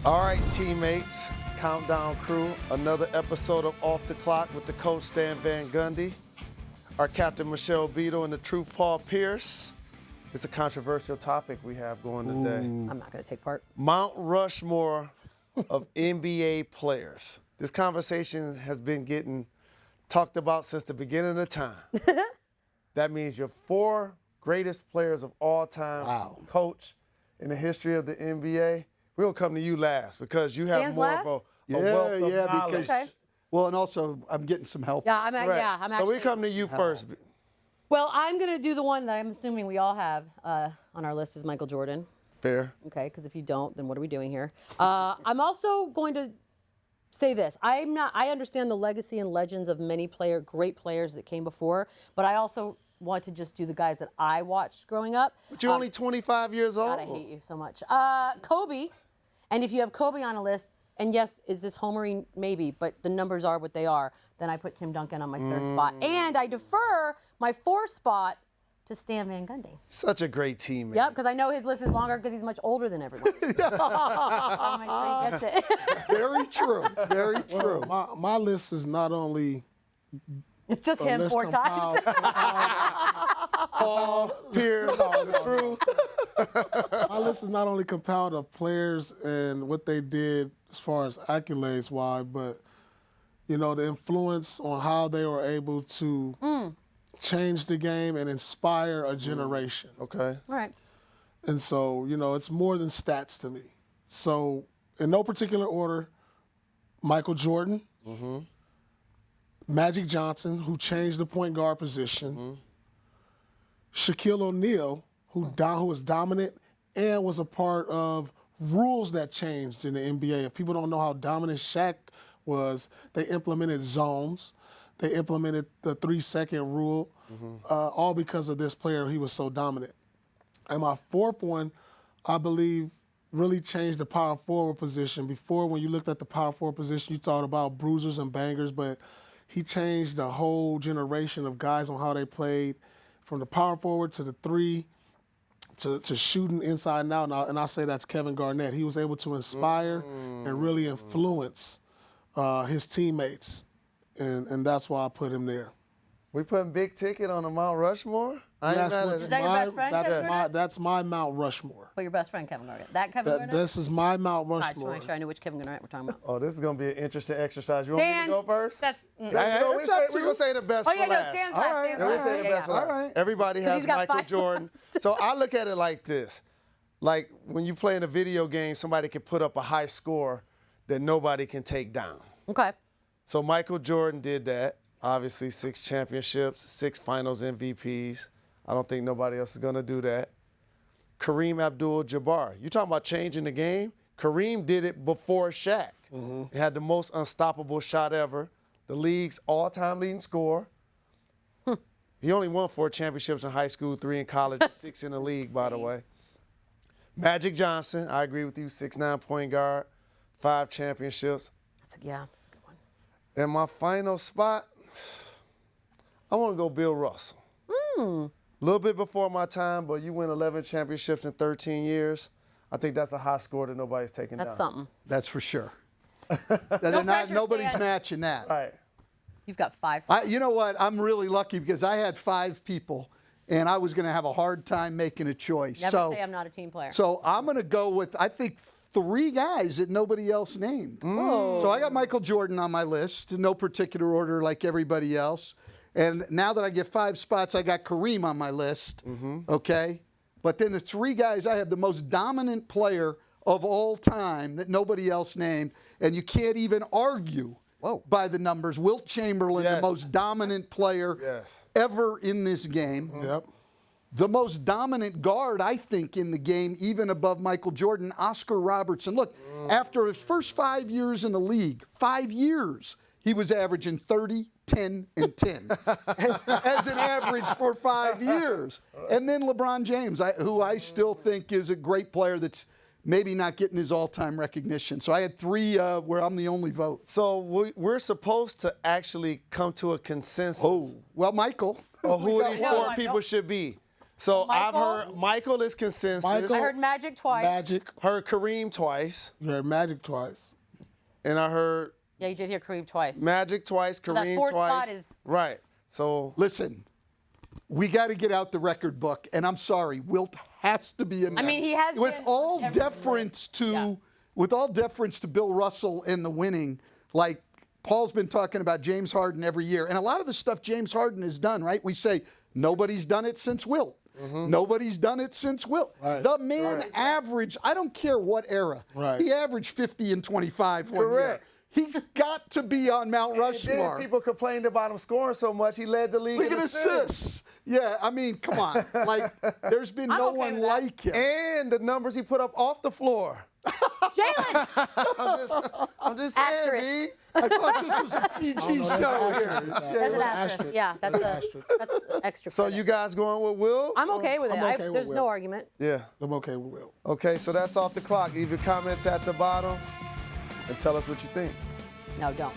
All right, teammates, Countdown crew, another episode of Off the Clock with the coach Stan Van Gundy, our captain Michelle Beadle, and the truth Paul Pierce. It's a controversial topic we have going today. I'm not going to take part. Mount Rushmore of NBA players. This conversation has been getting talked about since the beginning of time. That means your 4 greatest players of all time, coach, in the history of the NBA. We're going to come to you last because you have Stan's more last? of a wealth of knowledge. Because, well, and also I'm getting some help. Yeah, I'm So actually. we come to you first. Well, I'm going to do the one that I'm assuming we all have on our list is Michael Jordan. Fair. Okay, because if you don't, then what are we doing here? I'm also going to say this. I understand the legacy and legends of many great players that came before, but I also want to just do the guys that I watched growing up. But you're only 25 years old. God, I hate you so much. Kobe, and if you have Kobe on a list, and yes, is this homering? Maybe, but the numbers are what they are. Then I put Tim Duncan on my 3rd spot. And I defer my 4th spot to Stan Van Gundy. Such a great teammate. Yep, because I know his list is longer because he's much older than everyone. So I'll make sure he gets it. Very true. Very true. My list is not only It's just him list 4 times. Paul Pierce, the truth. my list is not only compiled of players and what they did as far as accolades wise, but the influence on how they were able to change the game and inspire a generation. Okay. All right. And so, it's more than stats to me. So, in no particular order, Michael Jordan, Magic Johnson, who changed the point guard position, Shaquille O'Neal, who was dominant and was a part of rules that changed in the NBA. If people don't know how dominant Shaq was, they implemented zones. They implemented the 3-second rule, all because of this player. He was so dominant. And my 4th one, I believe, really changed the power forward position. Before, when you looked at the power forward position, you thought about bruisers and bangers, but he changed the whole generation of guys on how they played from the power forward to the 3 to shooting inside and out. And I say that's Kevin Garnett. He was able to inspire and really influence his teammates. And that's why I put him there. We putting big ticket on the Mount Rushmore? Is that your best friend, Kevin Garnett? That's my Mount Rushmore. Well, your best friend, Kevin Garnett. That Kevin Garnett? This is my Mount All right, just want Rushmore. to make sure I knew which Kevin Garnett we're talking about. Oh, this is going to be an interesting exercise. You want me to go first? We're We're going to say the best for last. Stan's All last. right. Stan's We'll last. say the best for last. All right. Everybody has he's got Michael 5 Jordan. So I look at it like this. Like when you play in a video game, somebody can put up a high score that nobody can take down. Okay. So Michael Jordan did that. Obviously, 6 championships, 6 finals MVPs. I don't think nobody else is going to do that. Kareem Abdul-Jabbar. You talking about changing the game? Kareem did it before Shaq. He had the most unstoppable shot ever, the league's all-time leading scorer. He only won 4 championships in high school, 3 in college, 6 in the league, by the way. Magic Johnson, I agree with you, 6'9" point guard, 5 championships. That's a good one. And my final spot, I want to go Bill Russell. A little bit before my time, but you win 11 championships in 13 years. I think that's a high score that nobody's taking down. That's something. That's for sure. pressure, Nobody's Stan. matching that. All right. You've got 5 spots. You know what? I'm really lucky because I had 5 people, and I was going to have a hard time making a choice. Never say I'm not a team player. So I'm going to go with, I think, 3 guys that nobody else named. So I got Michael Jordan on my list, in no particular order like everybody else. And now that I get 5 spots, I got Kareem on my list, okay? But then the 3 guys, I have the most dominant player of all time that nobody else named, and you can't even argue by the numbers. Wilt Chamberlain, the most dominant player ever in this game. Yep. The most dominant guard, I think, in the game, even above Michael Jordan, Oscar Robertson. Look, after his first 5 years in the league, 5 years, he was averaging 30, 10, and 10 as an average for 5 years. And then LeBron James, who I still think is a great player that's maybe not getting his all-time recognition. So I had 3 where I'm the only vote. So we're supposed to actually come to a consensus. Oh, well, Michael. Of who We got these one. 4 people should be. So I've Michael? heard Michael is consensus. Michael. I heard Magic twice. Magic. Heard Kareem twice. You heard Magic twice. And I heard Yeah, you did hear Kareem twice. Magic twice, So that Kareem fourth twice. spot is- Right. So Listen, we got to get out the record book, and I'm sorry, Wilt has to be in there. I mean, he has with been all on every deference list. to Yeah. with all deference to Bill Russell and the winning. Like Paul's been talking about James Harden every year, and a lot of the stuff James Harden has done. Right? We say nobody's done it since Wilt. Nobody's done it since Wilt. Right. The man averaged, I don't care what era, Right. he averaged 50 and 25 one year. Correct. He's got to be on Mount and then Rushmore. people complained about him scoring so much, he led the league Look in at assists. Yeah, I mean, come on. Like, there's been I'm no okay one with that. like him. And the numbers he put up off the floor. Jalen. I'm just saying, Asterisk. B. I thought this was a PG show here. That's an asterisk. Yeah, that's extra. So credit. you guys going with Will? I'm okay with it. I'm okay with There's Will. no argument. Yeah. I'm okay with Will. Okay, so that's off the clock. Leave your comments at the bottom and tell us what you think. No, don't.